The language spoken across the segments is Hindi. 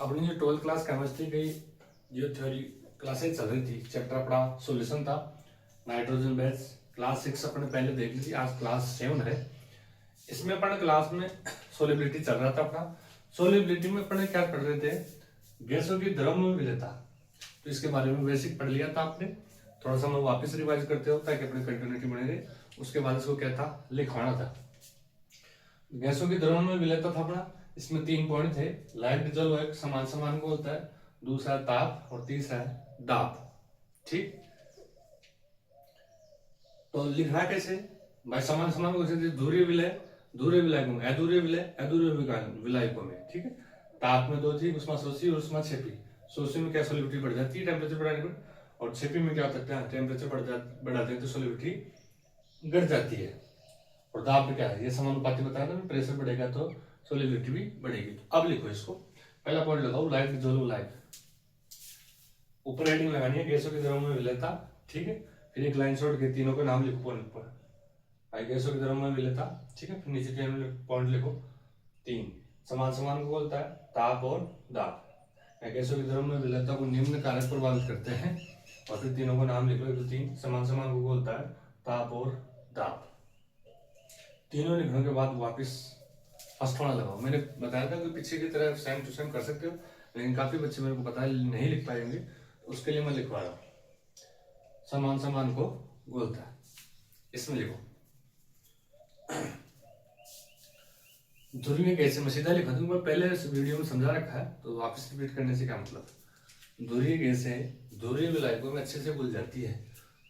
अपनी जो 12th क्लास केमिस्ट्री की जो थ्योरी क्लासेज चल रही थी, चैप्टर अपना सॉल्यूशन था नाइट्रोजन बेस, क्लास 6 अपने पहले देख ली थी, आज क्लास 7 है। इसमें अपन क्लास में सोलिबिलिटी चल रहा था अपना। सोलिबिलिटी में अपन क्या पढ़ रहे थे, गैसों की द्रव्य विलेयता। तो इसके बारे में बेसिक पढ़ लिया था आपने, थोड़ा सा मैं वापस रिवाइज करते हो ताकि अपनी कंटिन्यूटी बने रहे। उसके बाद इसको क्या था, लिखवाना था। गैसों की द्रव्य में विलेयता था अपना। इसमें 3 पॉइंट थे, लाइट डिजल एक समान समान को होता है, दूसरा ताप और तीसरा है दाब। ठीक, तो लिखना कैसे भाई, समान समान को कैसे, धुरी विलय धुरी विलायकों में, अधूरे विलय अधूरे विलायकों में। ठीक है, ताप में 2 थी, उष्मा शोषी और उष्मा छेपी। शोषी में क्या सोलिबिलिटी बढ़ जाती है टेम्परेचर बढ़ाने पर, और छेपी में क्या होता है, टेम्परेचर बढ़ाते हैं तो सोलिबिलिटी घट जाती है। और दाब में क्या है, ये समानुपाती बताया ना, प्रेशर बढ़ेगा तो सोलिबिलिटी भी बढ़ेगी। तो अब लिखो इसको, पहला पॉइंट लगाओ, लाइट डिसॉल्व लाइट। ऊपर हेडिंग लगानी है गैसों के द्रव्य में विलेयता। ठीक है, फिर एक लाइन छोड़ के तीनों के नाम लिखो पॉइंट पर, गैसों के द्रव्य में विलेयता। ठीक है, फिर नीचे पॉइंट लिखो 3, समान समान को बोलता है ताप और दाब। गैसों के द्रव्य में विलेयता को निम्न कारक प्रभावित करते हैं, और फिर तीनों को नाम लिखो 1 2 3, समान समान को बोलता है ताप और दाब। तीनों लिखने के बाद वापिस फर्स्ट वाला लगाओ। मैंने बताया था कि पीछे की तरह सेम टू सेम कर सकते हो, लेकिन काफी बच्चे मेरे को पता है नहीं लिख पाएंगे, तो उसके लिए मैं लिखवा रहा हूँ समान समान को बोलता है। इसमें लिखो ध्रुवीय गैस, मैं सीधा लिखा दूंगा, पहले इस वीडियो में समझा रखा है, तो वापस रिपीट करने से क्या मतलब। ध्रुवीय गैसें ध्रुवीय विलायकों में अच्छे से घुल जाती है।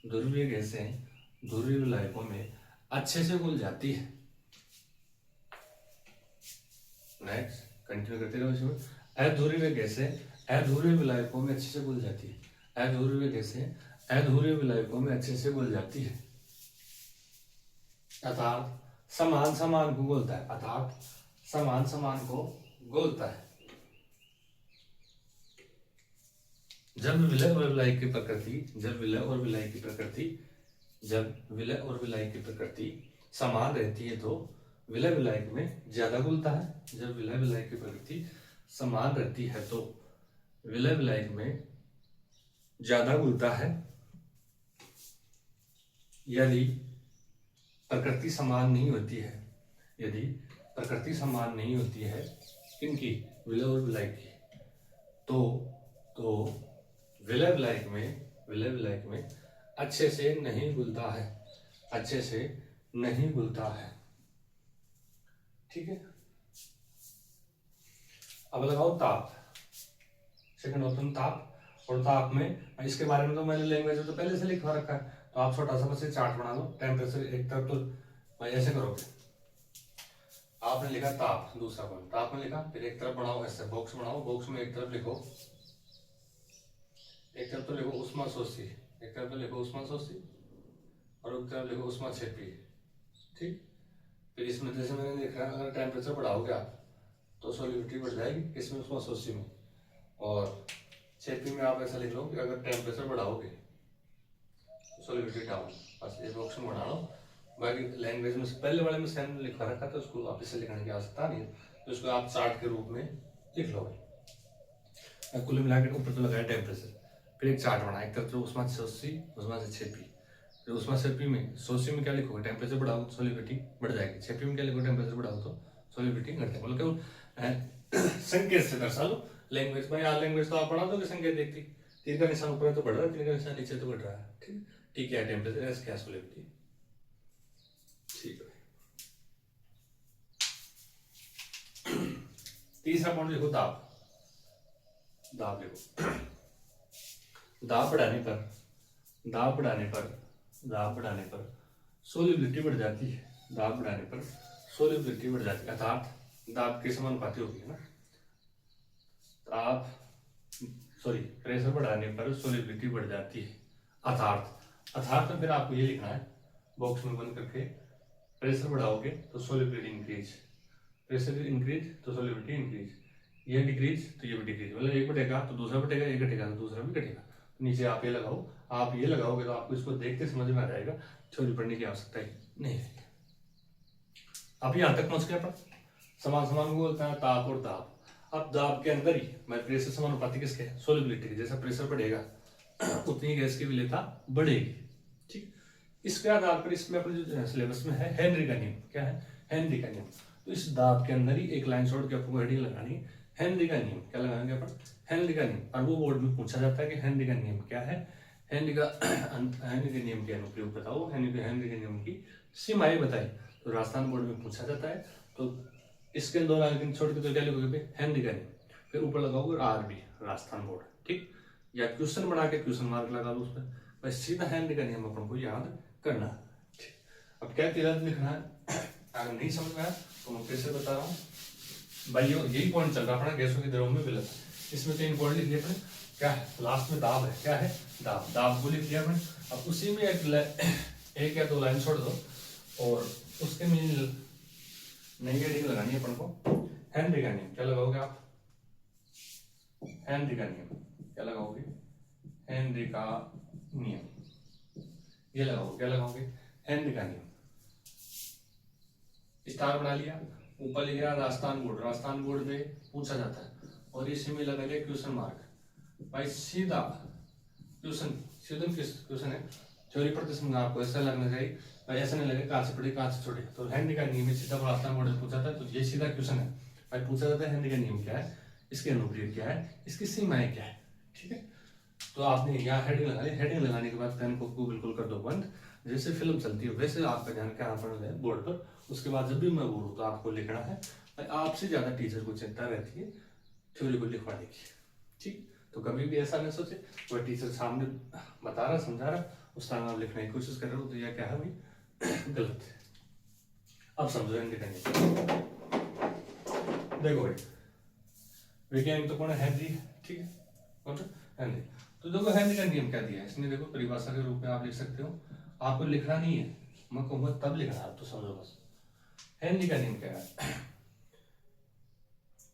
ध्रुवीय गैसें ध्रुवीय विलायकों में अच्छे से घुल जाती है। नेक्स्ट कंटिन्यू करते रहो इसमें। अध्रुवीय गैसें अध्रुवीय विलायकों में अच्छे से घुल जाती है। अध्रुवीय गैसें अध्रुवीय विलायकों में अच्छे से घुल जाती है, अर्थात समान समान को घोलता है, अर्थात समान समान को घोलता है। जब विलय और विलायक की प्रकृति जब विलय और विलायक की प्रकृति जब विलय और विलायक की प्रकृति समान रहती है तो विलय विलायक में ज्यादा घुलता है। जब विलय विलायक की प्रकृति समान रहती है तो विलय विलायक में ज्यादा घुलता है। यदि प्रकृति समान नहीं होती है, यदि प्रकृति समान नहीं होती है इनकी, विलय और विलायक की, तो विलय विलायक में अच्छे से नहीं घुलता है, अच्छे से नहीं घुलता है। ठीक है, अब लगाओ ताप। सेकंड ऑप्शन ताप। और ताप में इसके बारे में तो मैंने लैंग्वेज तो पहले से लिखवा रखा है, तो आप छोटा सा बस चार्ट बना लो। टेम्परेचर एक तरफ, तो भाई ऐसे करोगे, आपने लिखा ताप, दूसरा पॉइंट ताप में लिखा, फिर एक तरफ बनाओ, ऐसे बॉक्स बनाओ, बॉक्स में एक तरफ लिखो, एक तरफ तो लिखो उष्मा शोषी, एक तरफ तो लिखो उष्मा शोषी, और एक तरफ लिखो उष्मा छेपी। ठीक, फिर इसमें जैसे मैंने लिखा, अगर टेम्परेचर बढ़ाओगे आप तो सोलिबिलिटी बढ़ जाएगी, इसमें उष्मा शोषी में, और छेपी में आप ऐसा लिख लो कि अगर टेम्परेचर बढ़ाओगे तो सोलिबिलिटी डाउन। बस ये बॉक्स में बना लो। बाकी लैंग्वेज में पहले वाले में सेम लिखा रखा था, उसको वापस से लिखने की आवश्यकता नहीं है, तो उसको आप चार्ट के रूप में लिख लो। कुल मिला के ऊपर तो लगाया टेम्परेचर, फिर एक चार्ट बना, एक तरफ तो उष्मा शोषी, उष्मा से छेपी। फिर उष्मा छेपी में, शोषी में क्या लिखोगे, टेम्परेचर बढ़ाओ तो सोलिबिलिटी बढ़ जाएगी। छेपी में क्या लिखोगे, टेम्परेचर बढ़ाओ तो सोलिबिलिटी घट जाएगी। मतलब संकेत से दर्शा लो लैंग्वेज में। यार लैंग्वेज तो आप पढ़ा दो कि संकेत देखती, तीर का निशान ऊपर तो बढ़ रहा है, तीर का निशान नीचे तो बढ़ रहा है। ठीक, ठीक है, टेम्परेचर एस क्या सोलिबिलिटी। ठीक है, तीसरा पॉइंट लिखो दाब। दाब लिखो, दाब बढ़ाने पर सोलिबिलिटी बढ़ जाती है। दाब बढ़ाने पर सोलिबिलिटी बढ़ जाती है, अर्थात दाब के समानुपाती होगी ना। प्रेशर बढ़ाने पर सोलिबिलिटी बढ़ जाती है, अर्थात में फिर आपको ये लिखना है बॉक्स में बंद करके, प्रेशर बढ़ाओगे तो सोलिबिलिटी इंक्रीज, प्रेशर इंक्रीज तो सोलिबिलिटी इंक्रीज, ये डिक्रीज तो ये भी डिक्रीज। मतलब एक बढ़ेगा तो दूसरा बढ़ेगा, एक घटेगा तो दूसरा भी घटेगा। नीचे आप ये लगाओ, आप ये लगाओगे तो आपको इसको देखते समझ में आ जाएगा, थ्योरी पढ़ने की आवश्यकता नहीं रहेगी। अब यहाँ तक पहुंच गया अपन, समान समान को बोलता है ताप और दाब। अब दाब के अंदर ही प्रेशर समानुपाती किसके, सोलिबिलिटी के। जैसा प्रेशर बढ़ेगा उतनी गैस की विलेयता बढ़ेगी। ठीक, इसके आधार पर इसमें अपने जो सिलेबस में है हेनरी का नियम, क्या है, हेनरी का नियम। तो इस दाब के अंदर ही एक लाइन छोड़ के आपको हेडिंग लगानी, हेनरी का नियम। क्या लगाएंगे अपन, हेनरी का नियम। और वो बोर्ड में पूछा जाता है कि हेनरी का नियम क्या है, हेनरी के नियम के अनुप्रयोग बताओ, हेनरी के नियम की सीमाएं बताई। तो राजस्थान बोर्ड में पूछा जाता है। तो इसके दो लाइन छोड़ के तो क्या लिखोगे, हेनरी का नियम, फिर ऊपर लगाओगे आरबी, राजस्थान बोर्ड। ठीक, या क्वेश्चन बना के क्वेश्चन मार्क लगा दो उस पर, बस सीधा हेनरी का नियम अपन को याद करना। ठीक, अब क्या तिलक लिखना है, अगर नहीं समझ में आया तो मैं फिर से बता रहा हूँ भाई, यही पॉइंट चल रहा है अपना गैसों के द्रव्यों में विलयता। इसमें तो पॉइंट लिख लिया अपने, क्या है, लास्ट में दाब है, क्या है, दाब, दाब को लिख लिया अपने। अब उसी में एक या दो लाइन छोड़ दो और उसके में नई हेडिंग लगानी है अपन को, हेनरी का नियम। क्या लगाओगे आप, हेनरी का नियम। क्या लगाओगे, हेनरी का नियम, ये लगाओगे। क्या लगाओगे, हेनरी का नियम। स्टार बना लिया, ऊपर लिख लिया राजस्थान बोर्ड, राजस्थान बोर्ड में पूछा जाता है। और इसी में लगा लिया क्वेश्चन मार्क भाई, सीधा क्वेश्चन, सीधा क्वेश्चन है। थ्योरी पढ़ते समय आपको ऐसा लगना चाहिए भाई, ऐसा नहीं लगे कहाँ से पढ़े कहाँ से छोड़े। तो हेनरी का नियम सीधा राजस्थान बोर्ड में पूछा था, तो ये सीधा क्वेश्चन है भाई। पूछा जाता है हेनरी का नियम क्या है, इसके अनुप्रयोग क्या है, इसकी सीमाएं क्या है। ठीक है, तो आपने यहाँ हेडिंग लगा ली। हेडिंग लगाने के बाद पेन को बिल्कुल कर दो बंद, जैसे फिल्म चलती है वैसे आपका ध्यान क्या पड़ है बोर्ड पर। उसके बाद जब भी मैं बोलूँ तो आपको लिखना है भाई, आपसे ज्यादा टीचर को चिंता रहती है थ्योरी को लिखवाने की। ठीक, तो कभी भी ऐसा नहीं सोचे कोई टीचर सामने बता रहा समझा रहा उस टाइम आप लिखने की कोशिश कर रहे हो, तो यह क्या है भाई, गलत है। अब समझो देखो भाई, वैज्ञानिक तो कौन है, हेनरी। ठीक है, कौन सा, हेनरी। तो देखो हेनरी का नियम क्या दिया है इसने, देखो परिभाषा के रूप में आप लिख सकते हो, आपको लिखना नहीं है, मैं कहूँगा तब लिखना, आप तो समझो बस। हेनरी का नियम क्या है,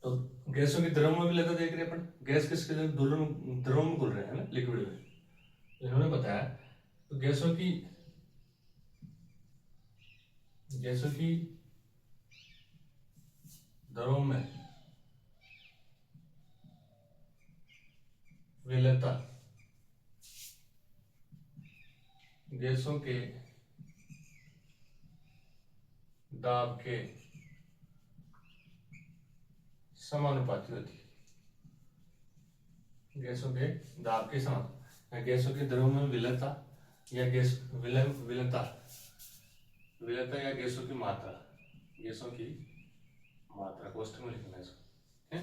तो गैसों की द्रव में भी लेता देख रहे हैं अपन, गैस किसके द्रव में घुल रहे हैं ना, लिक्विड में। इन्होंने बताया तो गैसों की द्रव में विलेयता गैसों के दाब के समानुपाती होती है, गैसों के दाब के समान, गैसों के द्रव में विलेयता या गैस विलेयता या गैसों की मात्रा, गैसों की मात्रा कोष्ठक में लिखना है इसको, है।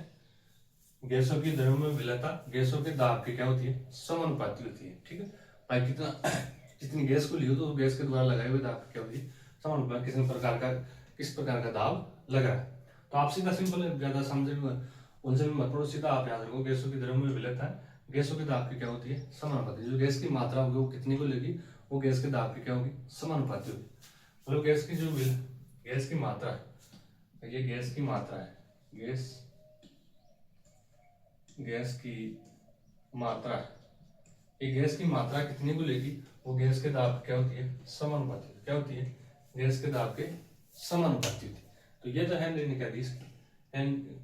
गैसों की द्रव में विलेयता गैसों के दाब की क्या होती है, समानुपाती होती है। ठीक है भाई, जितनी गैस को लियो तो उस गैस के द्वारा लगाए हुए दाब की क्या होती है, समानुपाती। किस प्रकार का दाब लगा है। तो आप सीधा सिंपल, ज्यादा समझे उनसे मत पढ़ो, सीधा आप याद रखो गैसों की द्रव में विलेयता गैसों के दाब की क्या होती है, समानुपाती। जो गैस की मात्रा होगी वो कितनी को लेगी, वो गैस के दाब की क्या होगी, समानुपाती होगी। मतलब गैस की जो गैस की मात्रा है, ये गैस की मात्रा है, गैस की मात्रा है, ये गैस की मात्रा कितनी को लेगी, वो गैस के दाब क्या होती है, समानुपाती। क्या होती है, गैस के दाब के समानुपाती होती है। तो ये तो हेनरी ने क्या दी,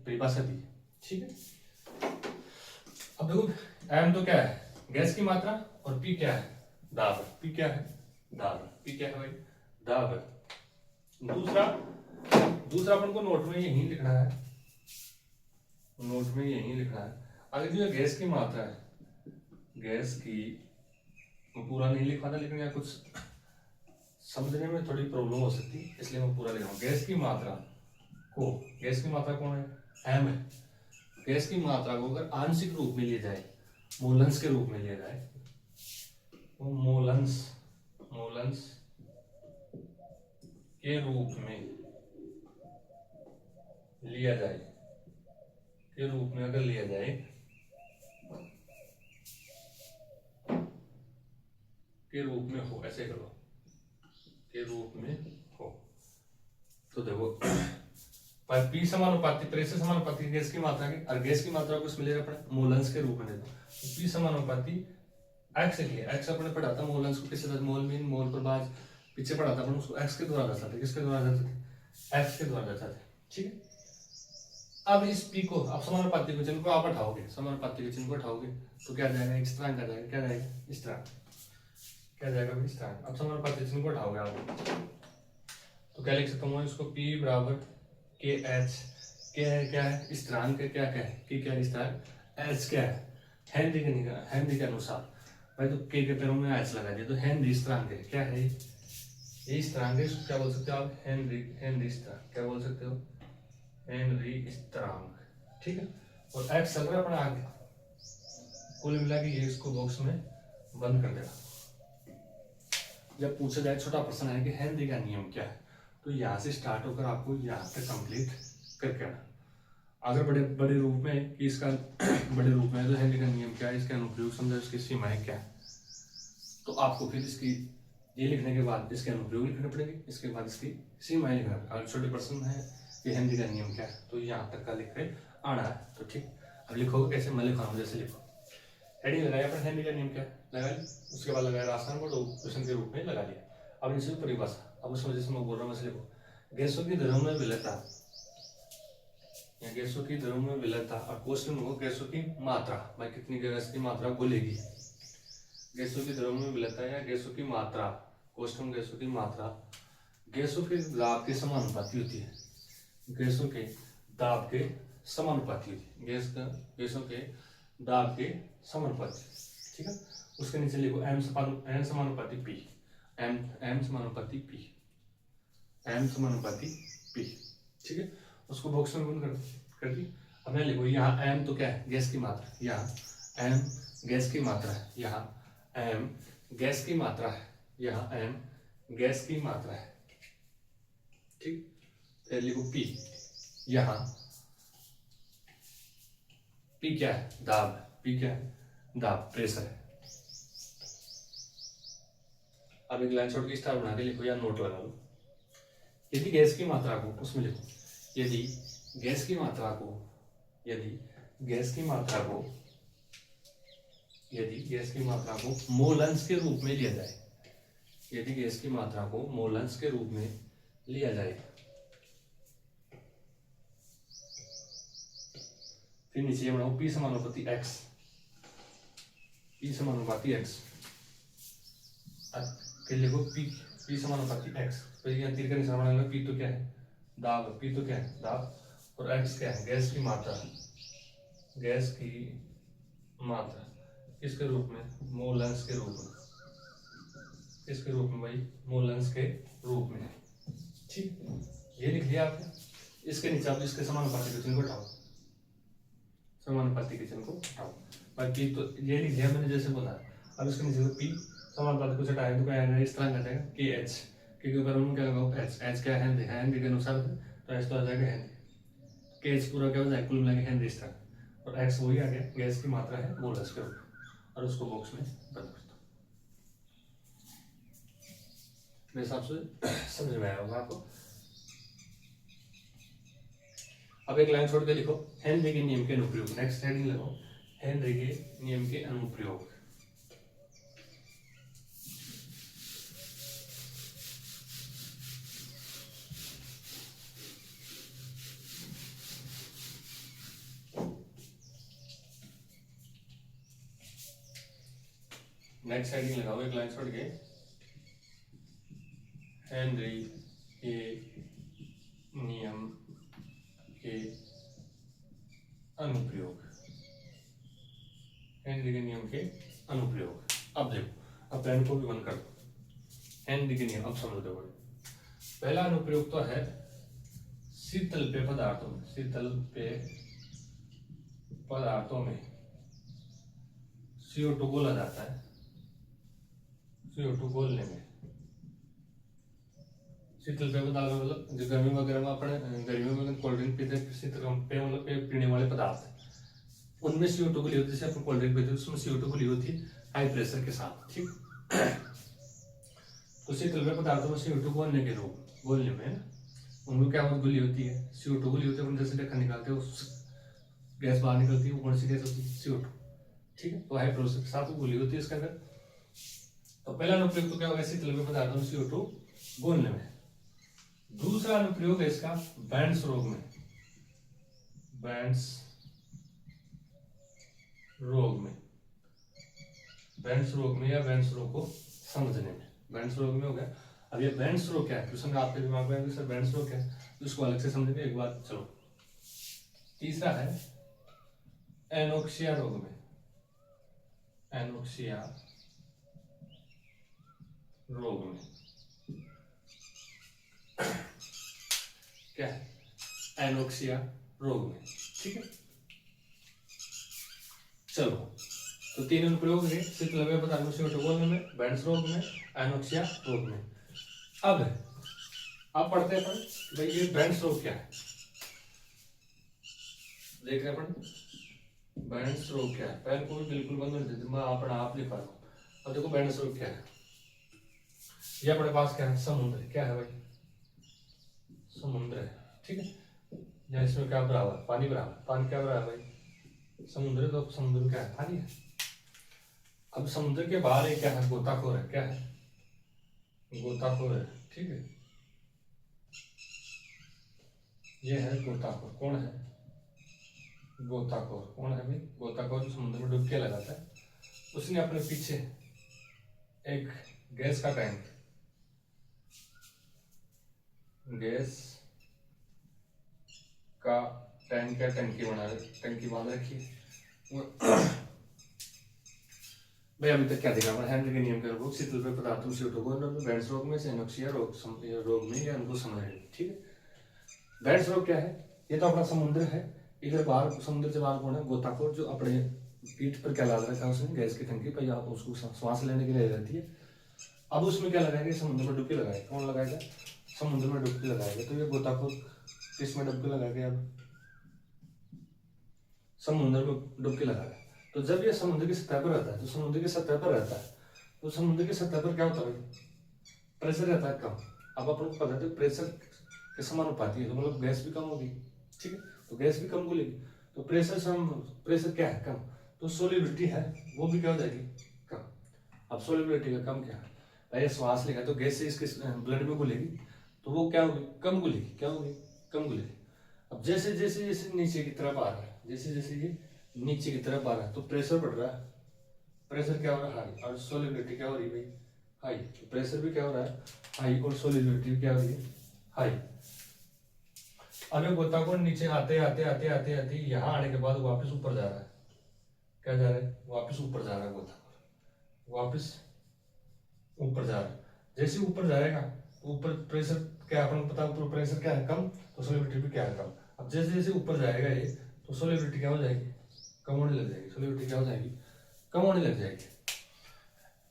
परिभाषा दी। ठीक है, अब देखो एम तो क्या है, गैस की मात्रा, और पी क्या है, दाब। पी क्या है, दाब। पी क्या है भाई, दाब है। दूसरा अपन को नोट में यही लिखना है, अगर जो गैस की मात्रा है, गैस की पूरा नहीं लिखवाना, लेकिन यहाँ कुछ समझने में थोड़ी प्रॉब्लम हो सकती है, इसलिए मैं पूरा लिख रहा हूँ। गैस की मात्रा कौन है, एम है। गैस की मात्रा को अगर आंशिक रूप में लिया जाए, मोलन्स के रूप में लिया जाए, तो मोलन्स के रूप में लिया जाए, अगर लिया जाए, के रूप में हो, ऐसे करो, के रूप में हो, तो देखो पी समानुपाती, प्रेशर समानुपाती गैस की मात्रा के, और गैस की मात्रा को इसमें ले रहा मोलन्स के रूप में लेते, पी समानुपाती एक्स के लिए। एक्स अपने पढ़ा था मोलन्स को किससे, मोल मीन मोल पर बाद पीछे पढ़ा था अपन उसको एक्स के द्वारा दर्शाते, किसके द्वारा दर्शाते, एक्स के द्वारा दर्शाते। ठीक है, अब इस पी को, आप समानुपाती के चिन्ह को आप हटाओगे, समानुपाती के चिन्ह को हटाओगे तो क्या जाएगा, एक स्थिरांक आ जाएगा, क्या जाएगा, इस तरह क्या जाएगा, इस तरह। अब समानुपाती चिन्ह को हटाओगे आप तो क्या लिख सकता हूँ इसको, P बराबर के एच, के है क्या है, स्थिरांक क्या क्या है, कि क्या स्थिरांक, एच क्या है, हेनरी के अनुसार भाई, तो के पैरों में एच लगा दिया तो हेनरी स्थिरांक है, क्या है ये स्थिरांक है, क्या बोल सकते हो आप, हेनरी स्थिरांक, क्या बोल सकते हो, हेनरी स्थिरांक, ठीक है। और एक्स चल रहा है अपना आगे, कुल मिला के ये इसको बॉक्स में बंद कर देगा। जब पूछा जाए छोटा प्रश्न है कि हेनरी का नियम क्या है, तो यहाँ से स्टार्ट होकर आपको यहाँ तक कंप्लीट करके आना। अगर बड़े बड़े रूप में कि इसका बड़े रूप में तो हेनरी का नियम क्या है, इसके अनुप्रयोग समझो, इसकी सीमाएं क्या है, तो आपको फिर इसकी ये लिखने के बाद इसके अनुप्रयोग लिखने पड़ेंगे, इसके बाद इसकी सीमाएं लिखना पड़ेगा। अगर छोटे प्रश्न है कि हेनरी का नियम क्या है तो यहाँ तक का लिख के आना है, तो ठीक। अब लिखोगे कैसे, मैं लिखा हूँ जैसे लिखो, हेडिंग लगाया अपने हेनरी का नियम क्या है लगा ली, उसके बाद लगाया रासायन को क्वेश्चन के रूप में लगा लिया। अब इनसे परिभाषा, अब उसमें जैसे मैं बोल रहा हूँ वैसे लिखो, गैसों की दरों में विलयता, या गैसों की दरों में विलयता, और क्वेश्चन हो गैसों की मात्रा, भाई कितनी गैस की मात्रा बोलेगी, गैसों की दरों में विलयता या गैसों की मात्रा, क्वेश्चन गैसों की मात्रा, गैसों के दाब के समानुपाती होती है, गैसों के दाब के समानुपाती होती है, गैसों के दाब के समानुपाती, ठीक है। उसके नीचे लिखो एम समानुपाती पी, एम समानुपाती पी, एम समानुपाती पी, ठीक है। उसको बॉक्स में बंद कर दी। अब मैं लिखो यहाँ एम तो क्या है, गैस की मात्रा, यहाँ एम गैस की मात्रा है, यहाँ एम गैस की मात्रा है, यहाँ एम गैस की मात्रा है, ठीक। फिर लिखो पी, यहाँ पी क्या है, दाब, पी क्या है, दाब, प्रेशर है। अब एक लाइन छोड़ के स्टार बना के लिखो या नोट लगा लो, यदि गैस की मात्रा को, उसमें लिखो यदि गैस की मात्रा को, यदि गैस की मात्रा को, यदि गैस की मात्रा को मोलंस के रूप में लिया जाए, यदि गैस की मात्रा को मोलंस के रूप में लिया जाए, फिर नीचे बनाओ P समानुपाती X, P समानुपाती X, फिर लिखो P समानुपाती X, फिर यहाँ तीर का निशान बनाएंगे, P तो क्या है, दाब, P तो क्या है, दाब, और X क्या है, गैस की मात्रा, गैस की मात्रा, किसके रूप में, मोलंस के रूप में, किसके रूप में भाई, मोलंस के रूप में, ठीक। ये लिख लिया आपने। इसके नीचे आप इसके समानुपाती के चिन्ह को हटाओ, समानुपाती के चिन्ह को हटाओ, बाकी तो ये लिख लिया मैंने जैसे बोला। अब इसके नीचे तो P समानुपाती को हटाएंगे तो क्या आएगा, इस तरह आ जाएगा कि H, क्योंकि ऊपर उन्होंने क्या लगाओ H, H क्या है, हेनरी के अनुसार तो H तो आ जाएगा हेनरी, के H पूरा क्या हो जाएगा, कुल मिला के हेनरी इस तरह, और X वही आ गया, गैस की मात्रा है मोलस के रूप में, और उसको बॉक्स में बंद कर दो। मेरे हिसाब से समझ में आया होगा आपको। अब एक लाइन छोड़ के लिखो हेनरी के नियम के अनुप्रयोग, नेक्स्ट हेडिंग लगाओ हेनरी के नियम के अनुप्रयोग। नेक्स्ट हेडिंग लगाओ एक लाइन छोड़ के, हेनरी के नियम के अनुप्रयोग, हेनरी के नियम के अनुप्रयोग। अब देखो, अब पेन को भी बंद कर दो, हेनरी के नियम अब समझ दो। पहला अनुप्रयोग तो है शीतल पेय पदार्थों में, शीतल पेय पदार्थों में CO2 घोला जाता है, CO2 घोलने में, शीतल पेय पदार्थ मतलब जो गर्मी वगैरह में अपने गर्मियों में कोल्ड ड्रिंक पीते हैं, शीतल पेय मतलब पीने वाले पदार्थ, उनमें CO2 घुली होती है, जैसे अपन कोल्ड ड्रिंक पीते हैं उसमें CO2 घुली होती है हाई प्रेशर के साथ, ठीक। तो शीतल पेय पदार्थों में CO2 घोलने के रूप, घोलने में उनमें क्या घुली होती है, CO2 घुली होती है, अपन जैसे ढक्कन निकालते हैं गैस बाहर निकलती है, वो कौन सी गैस होती है, CO2, ठीक है। तो हाई प्रेशर के साथ घुली होती है इसके अंदर। तो पहला अनुप्रयोग तो क्या होगा, शीतल पेय पदार्थों में CO2 घोलने में। दूसरा अनुप्रयोग है इसका बैंड्स रोग में, बेंड्स रोग में, बेंड्स रोग में या बेंड्स रोग को समझने में। बेंड्स रोग में हो गया। अब ये बेंड्स रोग क्या है, क्वेश्चन आपके दिमाग में आएगा सर बेंड्स रोग क्या है, तो इसको अलग से समझेंगे एक बार। चलो तीसरा है एनोक्सिया रोग में, एनोक्सिया रोग में क्या है, एनोक्सिया रोग में, ठीक है। चलो तो तीन अनुप्रयोग है, शीतलव्य पदार्थों से बोलने में, बेंड्स रोग में, एनोक्सिया रोग में। अब पढ़ते हैं अपन भाई ये बेंड्स रोग क्या है, देख रहे अपन बेंड्स रोग क्या है। पेन को भी बिल्कुल बंद कर देते, मैं अपना आप लिखा रहा हूँ। अब देखो बेंड्स रोग क्या है, ये अपने पास क्या है, समुद्र। क्या है भाई, समुद्र है, ठीक है। या इसमें क्या भरा हुआ है, पानी भरा हुआ है। पानी क्या भरा है भाई, समुद्र। तो समुद्र क्या है, पानी है। अब समुद्र के बाहर एक क्या है, गोताखोर है। क्या है, गोताखोर है, ठीक है। ये है गोताखोर। कौन है, गोताखोर। कौन है भाई, गोताखोर जो समुद्र में डुबकी लगाता है। उसने अपने पीछे एक गैस का टैंक, गैस का टैंक या टंकी बना, टंकी बांध रखी है। भाई अभी तक क्या देखा हमारे हेनरी के नियम के अनुरूप शीतल पेय पदार्थों से बेंड्स रोग में से एनोक्सिया रोग में या उनको समझेंगे, ठीक है। बेंड्स रोग क्या है, ये तो अपना समुद्र है। इधर बाहर समुद्र से बाहर कौन है, गोताखोर, जो अपने पीठ पर क्या लगा रखा है उसने, गैस की टंकी पर, आप उसको श्वास लेने के लिए रहती है। अब उसमें क्या लगाएंगे, समुद्र में डुबकी लगाएगा। कौन लगाएगा, समुद्र में डुबकी लगाएगा। तो ये गोताखोर किस में डुबकी लगाएगा, अब समुद्र में डुबकी लगाएगा। तो जब ये समुद्र की सतह पर रहता है, तो समुद्र की सतह पर रहता है, तो समुद्र की सतह पर क्या होता है, प्रेशर रहता है कम। अब अपन को पता है प्रेशर के समानुपाती है, तो मतलब गैस भी कम होगी, ठीक है। तो गैस भी कम घुलेगी, तो प्रेशर क्या है, कम। तो सोलिबिलिटी है वो भी क्या हो जाएगी, कम। अब सोलिबिलिटी का कम क्या है भाई, श्वास लेगा तो गैस से इसके ब्लड में घुलेगी, तो वो क्या होगी, कम घुलेगी। क्या होगी, कम घुलेगी। अब जैसे जैसे जैसे नीचे की तरफ आ रहा है, जैसे जैसे ये नीचे की तरफ आ रहा है, तो प्रेशर बढ़ रहा है। प्रेशर क्या हो रहा है, हाई। और सोलिबिलिटी क्या हो रही है भाई, हाई। तो प्रेशर भी क्या हो रहा है, हाई, और सोलिबिलिटी क्या हो रही है, हाई। अब ये गोताखोर नीचे आते आते आते आते आते यहाँ आने के बाद वापस ऊपर जा रहा है। क्या जा रहा है, वापस ऊपर जा रहा है गोताखोर, वापस ऊपर जा रहा है। जैसे ऊपर जाएगा ऊपर प्रेशर क्या, अपन को पता है ऊपर प्रेशर क्या है, कम। तो सोलिबिलिटी भी क्या है, कम। अब जैसे जैसे ऊपर जाएगा ये, तो सोलिबिलिटी क्या हो जाएगी, कम होने लग जाएगी। सोलिबिलिटी क्या हो जाएगी, कम होने लग जाएगी।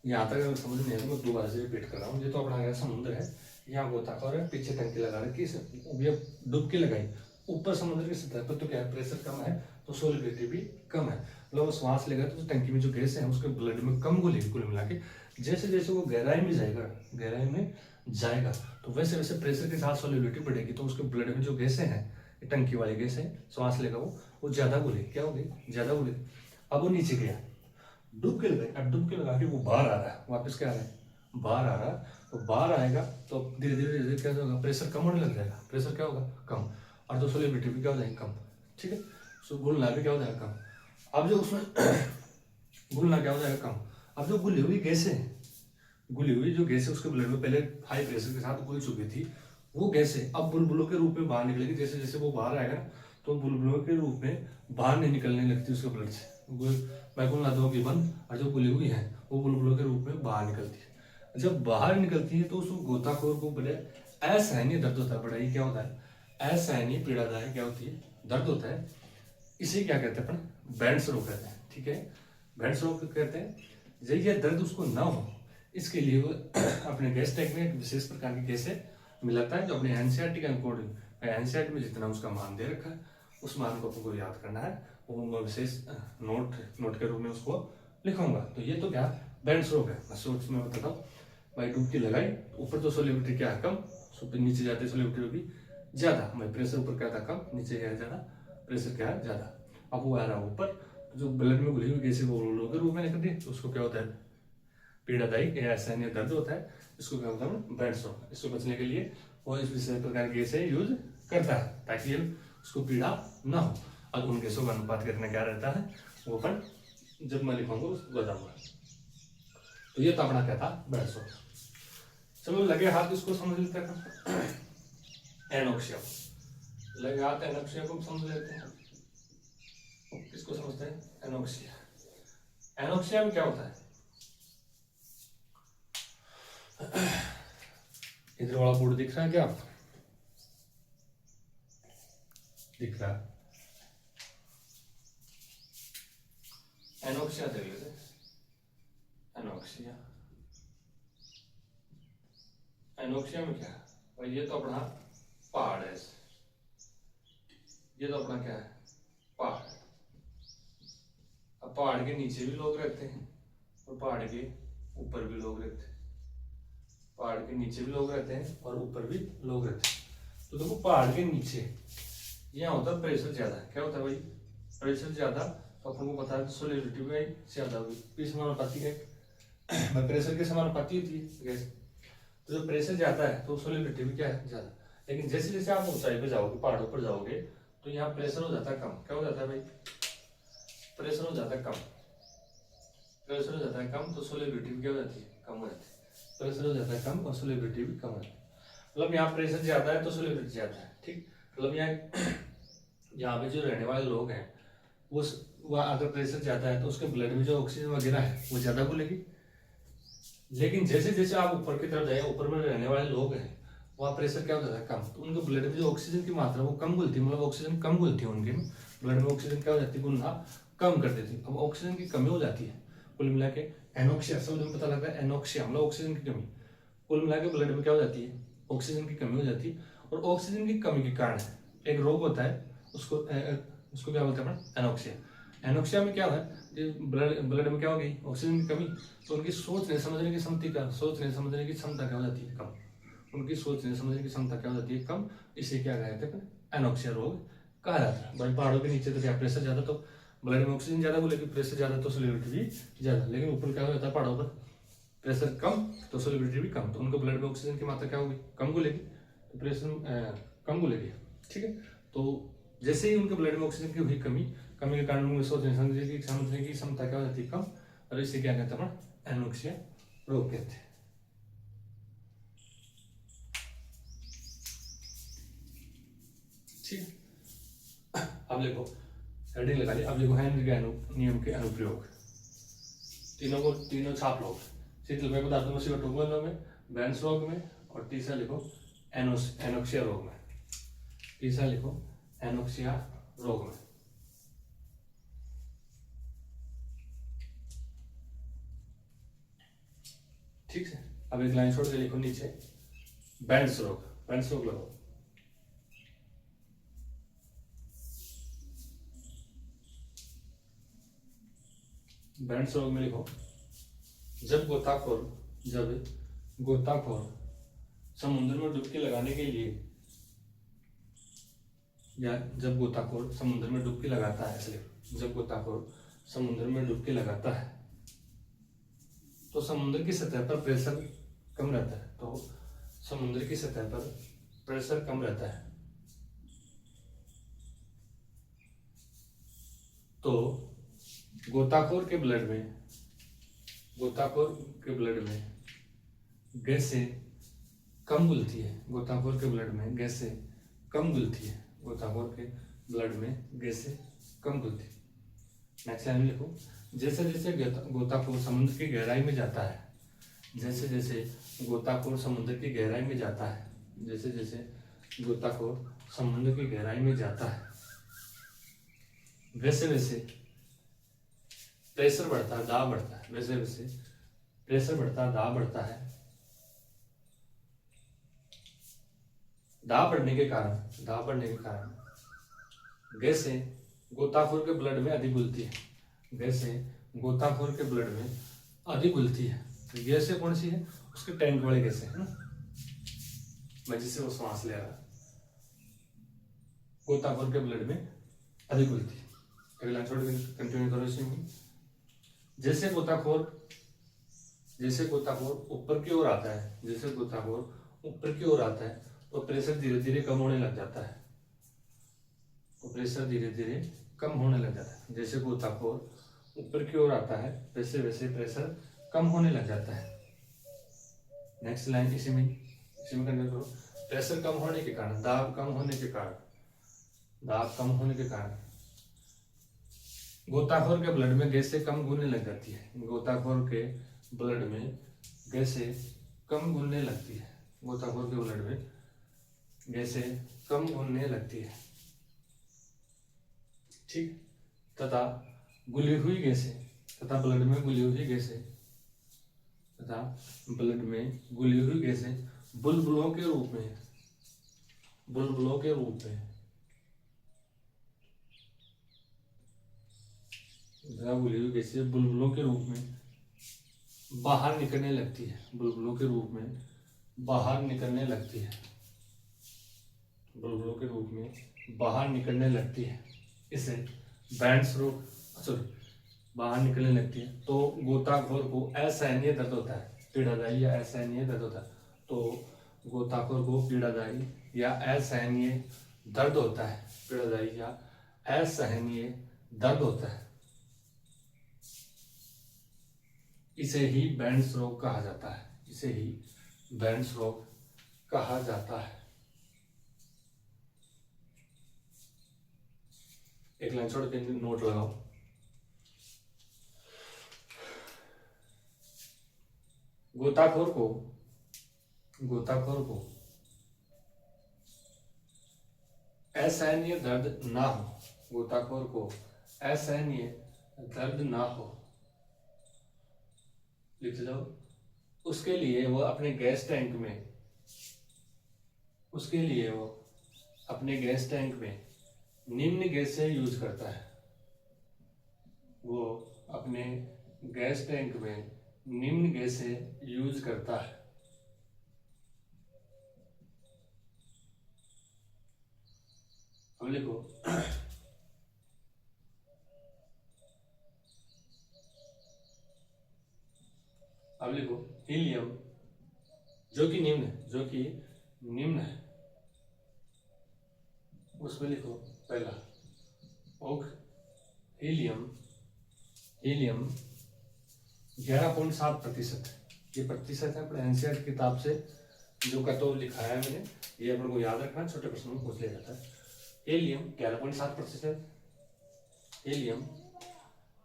यहाँ तक अगर समझ नहीं है तो मैं दोबारा से रिपीट कर रहा हूँ। ये तो अपना गया समुद्र है, यहाँ गोताखोर है, पीछे टंकी लगा रखी है, डुबकी लगाई ऊपर समुद्र की सतह पर, तो क्या है, प्रेशर कम है, तो सोलिबिलिटी भी कम है। मतलब श्वास लेगा तो टंकी में जो गैस है उसके ब्लड में कम घुलेगी कुल मिला के। जैसे जैसे वो गहराई में जाएगा, गहराई में जाएगा, तो वैसे वैसे प्रेशर के साथ सोलिबिलिटी बढ़ेगी, तो उसके ब्लड में जो गैसें हैं, टंकी वाली गैसें, श्वास लेगा वो ज्यादा घुलेगी। क्या होगी, ज्यादा घुलेगी। अब वो नीचे गया, डुबकी लगाई। अब डुबकी लगा के वो बाहर आ रहा है, वापस क्या आ रहा है, बाहर आ रहा है। तो बाहर आएगा तो धीरे धीरे धीरे क्या होगा, प्रेशर कम होने लग जाएगा। प्रेशर क्या होगा, कम, और तो सोलिबिलिटी भी क्या हो जाएगी, कम, ठीक है। सो घुलना भी क्या हो जाएगा, कम। अब जो उसमें घुलना क्या हो जाएगा, कम। अब जो घुली हुई गैसें, घुली हुई जो गैसें उसके ब्लड में पहले हाई प्रेशर के साथ घुल चुकी थी, वो गैसें अब बुलबुलों के रूप में बाहर निकलेगी। जैसे जैसे वो बाहर आएगा तो बुलबुलों के रूप में बाहर नहीं निकलने लगती उसके ब्लड से। मैकुल नादों की बंद, और जो घुली हुई है वो बुलबुलों के रूप में बाहर निकलती है। जब बाहर निकलती है तो उस गोताखोर को बड़े असहनीय दर्द होता है। बड़ा ही क्या होता है, असहनीय पीड़ादायक क्या होती है, दर्द होता है। इसे क्या कहते हैं अपन, बेंड्स रोग कहते हैं, ठीक है। बेंड्स रोग कहते हैं। जब ये दर्द उसको ना हो इसके लिए वो अपने गैस टैंक में एक विशेष प्रकार की गैसें मिलाता है, जो अपने एनसीईआरटी के अकॉर्डिंग, एनसीईआरटी में जितना उसका मान दे रखा है उस मान को आपको याद करना है। वो विशेष नोट के रूप में उसको लिखूंगा। तो ये तो क्या बेंड्स रोग है। मैं सोच में बताता हूँ भाई, डुबकी लगाई, ऊपर तो सोलिबिलिटी क्या है, कम, नीचे जाते सोलिबिलिटी होगी ज्यादा। भाई प्रेशर ऊपर क्या था, कम, नीचे क्या है, ज्यादा, प्रेशर क्या है, ज्यादा। अब वो आ रहा है ऊपर, जो ब्लड में घुली हुई गैसें वो के रूप में निकलती है, तो उसको क्या होता है, पीड़ादायी या असहनीय दर्द होता है। इसको क्या होता है, बेंड्स रोग। इसको बचने के लिए वो इस विशेष प्रकार की गैसें यूज करता है ताकि उसको पीड़ा ना हो। और उन गैसों का अनुपात कितना क्या रहता है वो अपन जब मैं लिखूंगा उसको बताऊंगा। तो ये तो अपना क्या था बेंड्स लॉ। चलो लगे हाथ इसको समझ लेते हैं, एनोक्सिया लगे हाथ एनोक्सिया को समझ लेते हैं। किसको समझते हैं? एनोक्सिया। एनोक्सिया में क्या होता है? इधर वाला बोर्ड दिख रहा है क्या आपको? दिख रहा है? एनोक्सिया देख लेते। एनोक्सिया, एनोक्सिया में क्या है भाई? ये तो अपना पहाड़ है, ये तो अपना क्या है? पहाड़। अब पहाड़ के नीचे भी लोग रहते हैं और पहाड़ के ऊपर भी लोग रहते हैं। पहाड़ के नीचे भी लोग रहते हैं और ऊपर भी लोग रहते हैं। तो देखो पहाड़ के नीचे यहाँ होता है प्रेशर ज्यादा। क्या होता है भाई? प्रेशर ज्यादा। तो अपन को पता है सोलिडिटी में ज्यादा होगी, समानुपाती है, प्रेशर के समानुपाती होती है गैस। तो जो प्रेशर ज्यादा है तो सोलिडिटी भी क्या है? ज्यादा। लेकिन जैसे जैसे आप ऊंचाई पे जाओगे, पहाड़ों पर जाओगे, तो यहाँ प्रेशर हो जाता है कम। क्या हो जाता है भाई? प्रेशर हो जाता है कम। प्रेशर हो जाता है कम तो सोलिडिटी भी क्या हो जाती है? कम हो जाती है। प्रेशर हो जाता है कम और सोलिडिटी भी कम हो जाती है। मतलब यहाँ प्रेशर ज्यादा है तो सोलिडिटी ज्यादा है, ठीक। मतलब यहाँ पे जो रहने वाले लोग हैं वो अगर प्रेशर ज्यादा है तो उसके ब्लड में जो ऑक्सीजन वगैरह है वो ज्यादा घुलेगी। लेकिन जैसे जैसे आप ऊपर की तरफ जाए, ऊपर में रहने वाले लोग हैं वहाँ प्रेशर क्या हो जाता है? कम। तो उनके ब्लड में जो ऑक्सीजन की मात्रा वो कम घुलती है, मतलब ऑक्सीजन कम घुलती है उनके ब्लड में। ऑक्सीजन क्या हो जाती है? घुलना कम कर देती है। अब ऑक्सीजन की कमी हो जाती है, कुल मिला के एनोक्सिया शब्द में पता लगता है। एनोक्सिया मतलब ऑक्सीजन की कमी। कुल मिला के ब्लड में क्या हो जाती है? ऑक्सीजन की कमी हो जाती है। और ऑक्सीजन की कमी के कारण एक रोग होता है, उसको क्या बोलते हैं अपन? एनोक्सिया। एनोक्सिया में क्या है? ब्लड में क्या हो गई? ऑक्सीजन की कमी। तो उनकी सोचने समझने की क्षमता क्या हो जाती है? कम। उनकी सोचने समझने की क्षमता क्या हो जाती है? कम। इसे क्या कहते हैं? एनोक्सिया रोग कहा जाता है। भाई पहाड़ों के नीचे तो क्या प्रेशर ज्यादा, तो ब्लड में ऑक्सीजन ज्यादा बोलेगी, प्रेशर ज्यादा तो सोलिडिटी भी ज्यादा। लेकिन ऊपर क्या हो जाता है? पहाड़ों पर प्रेशर कम तो सोलिडिटी भी कम, तो उनको ब्लड में ऑक्सीजन की मात्रा क्या होगी? कम घुलेगी, तो प्रेशर कम घुलेगी, ठीक है। तो जैसे ही उनके ब्लड में ऑक्सीजन की हुई कमी के कारण उनके सोचने समझने की क्षमता क्या हो जाती है? कम। और इसे क्या कहते हैं? एनोक्सिया रोग कहते हैं। ठीक है, अब देखो हेडिंग लगा ली। अब देखो हेनरी के नियम के अनुप्रयोग। तीनों छाप लो। शीतल पदार्थों में सिवटोगोनों में, बेंस रोग में, और तीसरा लिखो एनोक्सिया रोग में। तीसरा लिखो एनोक्सिया रोग में। ठीक है, अब एक लाइन छोड़ के लिखो नीचे बेंस रोग। बेंस रोग लगाओ। बेंस रोग में लिखो जब गोताखोर समुद्र में डुबकी लगाने के लिए, या जब गोताखोर समुद्र में डुबकी लगाता है, इसलिए जब गोताखोर समुद्र में डुबकी लगाता है तो समुद्र की सतह पर प्रेशर कम रहता है। तो समुद्र की सतह पर प्रेशर कम रहता है, तो गोताखोर के ब्लड में गैसें कम घुलती है। गोताखोर के ब्लड में गैसें कम घुलती है। गोताखोर के ब्लड में गैसें कम घुलती है। नेक्स्ट लाइन लिखो जैसे जैसे गोताखोर समुद्र की गहराई में जाता है, जैसे जैसे गोताखोर समुद्र की गहराई में जाता है, जैसे जैसे गोताखोर समुद्र की गहराई में जाता है, वैसे वैसे प्रेशर बढ़ता है, दाब बढ़ता है। वैसे वैसे प्रेशर बढ़ता है, दाब बढ़ता है। दाब बढ़ने के कारण गैसें गोताखोर के ब्लड में अधिक घुलती है। गैसें गोताखोर के ब्लड में अधिक घुलती है। तो गैसें कौन सी है? उसके टैंक वाले गैसें है ना, मैं जिससे वो सांस ले रहा, गोताखोर के ब्लड में अधिक घुलती है। अगला छोड़ कंटिन्यू करो इसी में। जैसे गोताखोर ऊपर की ओर आता है, तो प्रेशर धीरे धीरे कम होने लग जाता है। तो प्रेशर धीरे धीरे कम होने लग जाता है। जैसे गोताखोर ऊपर की ओर आता है वैसे वैसे प्रेशर कम होने लग जाता है। नेक्स्ट लाइन इसी में कंटिन्यू करो। प्रेशर कम होने के कारण, दाब कम होने के कारण गोताखोर के ब्लड में गैसें कम घुलने लग जाती है। गोताखोर के ब्लड में गैसें कम घुलने लगती है। गोताखोर के ब्लड में गैसें कम घुलने लगती है, ठीक। तथा घुली हुई गैसें ब्लड में घुली हुई गैसें बुलबुलों के रूप में घुली हुई गैसें बुलबुलों के रूप में बाहर निकलने लगती है। इसे बैंड्स रोग बाहर निकलने लगती है। तो गोताखोर को असहनीय दर्द होता है, पीड़ादायी या असहनीय दर्द होता है। तो गोताखोर को पीड़ादायी या असहनीय दर्द होता है। इसे ही बैंड्स रोग कहा जाता है। एक लाइन छोड़ के नोट लगाओ। गोताखोर को असहनीय दर्द ना हो, लिख लो। उसके लिए वो अपने गैस टैंक में निम्न गैसें यूज करता है। अब लिखो हीलियम जो कि निम्न है, उसमें लिखो पहला हीलियम 11.7%। ये प्रतिशत है अपने एनसीईआरटी किताब से जो कतो लिखा है मैंने, ये अपन को याद रखना, छोटे प्रश्नों में पूछ लिया जाता है। हीलियम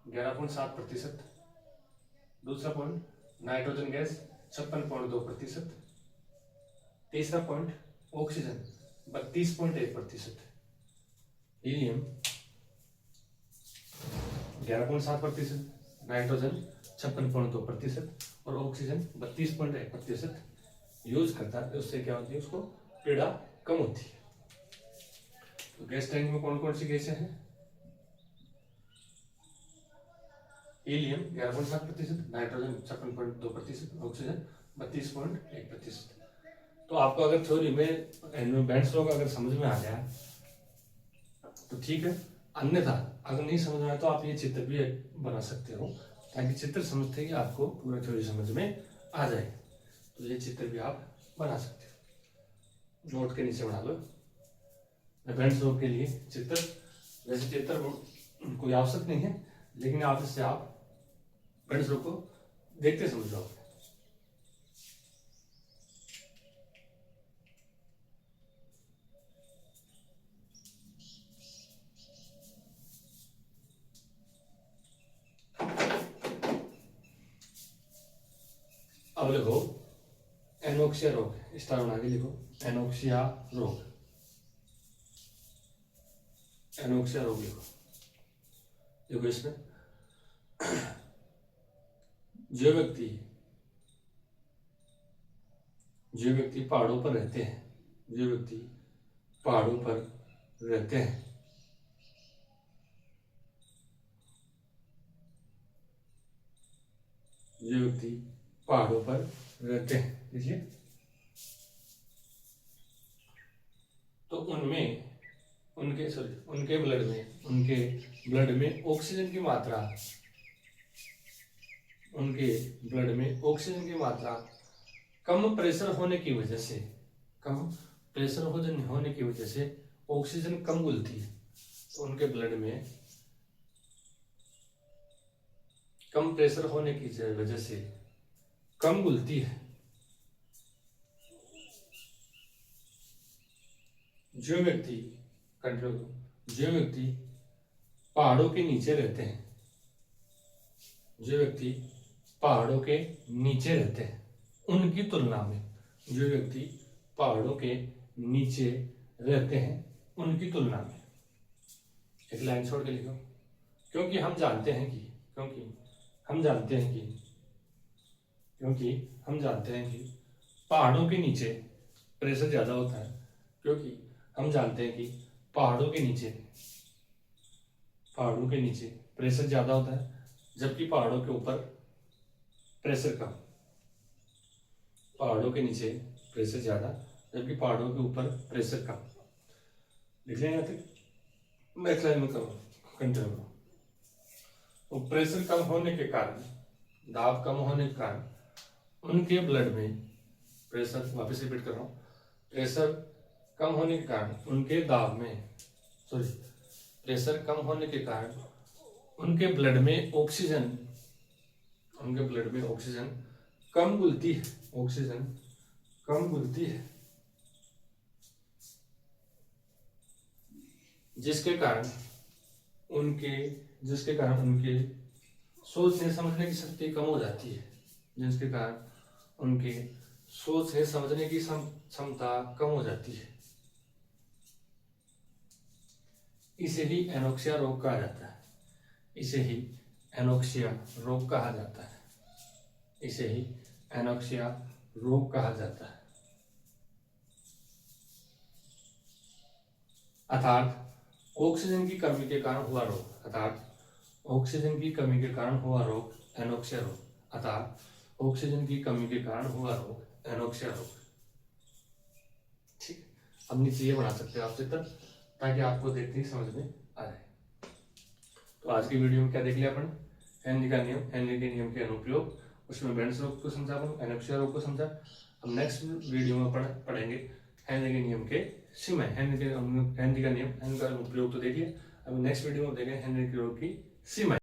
11.7%। दूसरा पॉइंट नाइट्रोजन गैस 56.2%। तीसरा पॉइंट ऑक्सीजन 32.1%। हीलियम 11.7%, नाइट्रोजन 56.2% और ऑक्सीजन 32.1% यूज करता है। उससे क्या होती है, उसको पीड़ा कम होती है। तो गैस टैंक में कौन कौन सी गैसें हैं? Helium 11.7%, nitrogen 56.2%, oxygen 32.1%। तो आपको अगर थ्योरी में बैंड्स रोग अगर समझ में आ गया तो ठीक है, अन्यथा अगर नहीं समझ में आया तो आप ये चित्र भी बना सकते हो, ताकि चित्र समझते ही आपको पूरा थ्योरी समझ में आ जाए। तो ये चित्र भी आप बना सकते हो, नोट के नीचे बना लो। बैंड्स रोग के लिए चित्र, वैसे चित्र कोई आवश्यक नहीं है, लेकिन आप इससे आप बैंड्स रोग को देखते समझ जाओ। अब लिखो एनोक्सिया रोग, स्टार बना के लिखो एनोक्सिया रोग लिखो। देखो इसमें जो व्यक्ति पहाड़ों पर रहते हैं, जो व्यक्ति पहाड़ों पर रहते हैं देखिए, तो उनके ब्लड में ऑक्सीजन की मात्रा कम प्रेशर होने की वजह से ऑक्सीजन कम घुलती है। तो उनके ब्लड में कम प्रेशर होने की वजह से कम घुलती है। जो व्यक्ति जो व्यक्ति पहाड़ों के नीचे रहते हैं, जो व्यक्ति पहाड़ों के नीचे रहते हैं उनकी तुलना में, जो व्यक्ति पहाड़ों के नीचे रहते हैं उनकी तुलना में, एक लाइन छोड़ के लिखो, क्योंकि हम जानते हैं कि पहाड़ों के नीचे प्रेशर ज्यादा होता है, क्योंकि हम जानते हैं कि पहाड़ों के नीचे प्रेशर ज्यादा होता है, जबकि पहाड़ों के ऊपर प्रेशर कम। पहाड़ों के नीचे प्रेशर ज्यादा, जबकि पहाड़ों के ऊपर प्रेशर कम। लिख लें यहाँ तक, नेक्स्ट लाइन में करो, कंटिन्यू करो। तो प्रेशर कम होने के कारण, दाब कम होने के कारण उनके ब्लड में प्रेशर, वापस रिपीट कर रहा हूँ, प्रेशर कम होने के कारण उनके दाब में, प्रेशर कम होने के कारण उनके ब्लड में ऑक्सीजन कम घुलती है, जिसके कारण उनके सोचने समझने की शक्ति कम हो जाती है, जिसके कारण उनके सोचने समझने की क्षमता कम हो जाती है। इसे ही एनोक्सिया रोग कहा जाता है। इसे ही एनोक्सिया रोग कहा जाता है। अर्थात ऑक्सीजन की कमी के कारण हुआ रोग, एनोक्सिया रोग। ठीक, अब नीचे ये बना सकते हो आप चित्र, ताकि आपको देखते ही समझ में आ जाए। तो आज की वीडियो में क्या देख लिया अपन, हेनरी के नियम के अनुप्रयोग, उसमें बेंड्स रोग को समझा, एनोक्सिया रोग को समझा। अब नेक्स्ट वीडियो में पढ़ेंगे हेनरी के नियम के सीमाएं। हेनरी का नियम, हेनरी का अनुप्रयोग तो देखिए, अब नेक्स्ट वीडियो में देखेंगे हेनरी के रोग की सीमाएं।